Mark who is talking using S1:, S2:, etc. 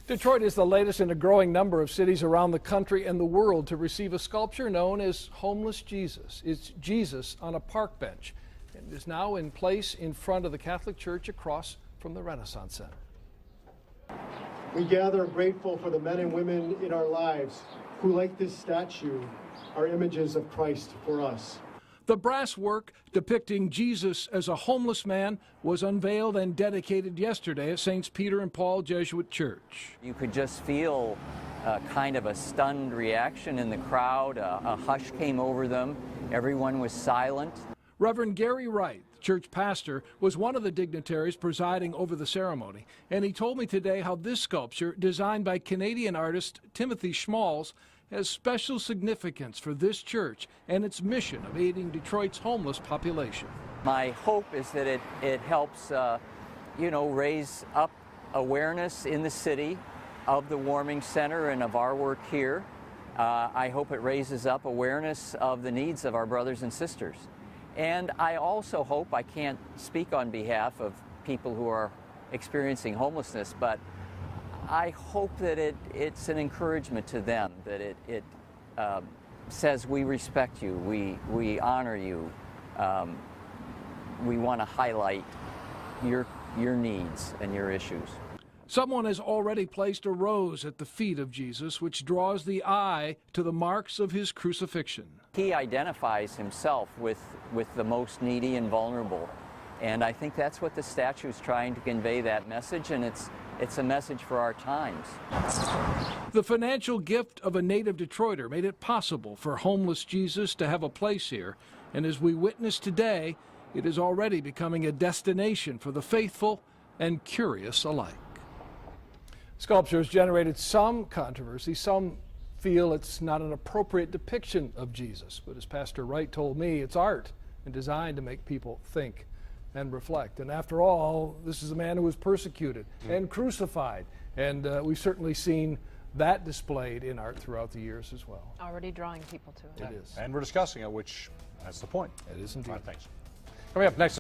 S1: Detroit is the latest in a growing number of cities around the country and the world to receive a sculpture known as Homeless Jesus. It's Jesus on a park bench and is now in place in front of the Catholic Church across from the Renaissance Center.
S2: We gather grateful for the men and women in our lives who, like this statue, are images of Christ for us.
S1: The brass work depicting Jesus as a homeless man was unveiled and dedicated yesterday at St. Peter and Paul Jesuit Church.
S3: You could just feel kind of a stunned reaction in the crowd. A hush came over them. Everyone was silent.
S1: Reverend Gary Wright, the church pastor, was one of the dignitaries presiding over the ceremony, and he told me today how this sculpture, designed by Canadian artist Timothy Schmalz, has special significance for this church and its mission of aiding Detroit's homeless population.
S3: My hope is that it helps, raise up awareness in the city of the Warming Center and of our work here. I hope it raises up awareness of the needs of our brothers and sisters. And I also hope, I can't speak on behalf of people who are experiencing homelessness, but I hope that it's an encouragement to them, that it says we respect you, we honor you, we want to highlight your needs and your issues.
S1: Someone has already placed a rose at the feet of Jesus, which draws the eye to the marks of his crucifixion.
S3: He identifies himself with the most needy and vulnerable, and I think that's what the statue is trying to convey, that message, and it's a message for our times.
S1: The financial gift of a native Detroiter made it possible for homeless Jesus to have a place here, and as we witness today, it is already becoming a destination for the faithful and curious alike. Sculpture has generated some controversy. Some feel it's not an appropriate depiction of Jesus, but as Pastor Wright told me, it's art and designed to make people think and reflect. And after all, this is a man who was persecuted and crucified, and we've certainly seen that displayed in art throughout the years as well.
S4: Already drawing people to it.
S1: It is.
S5: And we're discussing it, which that's the point.
S1: It is indeed.
S5: All right, thanks. Coming up next.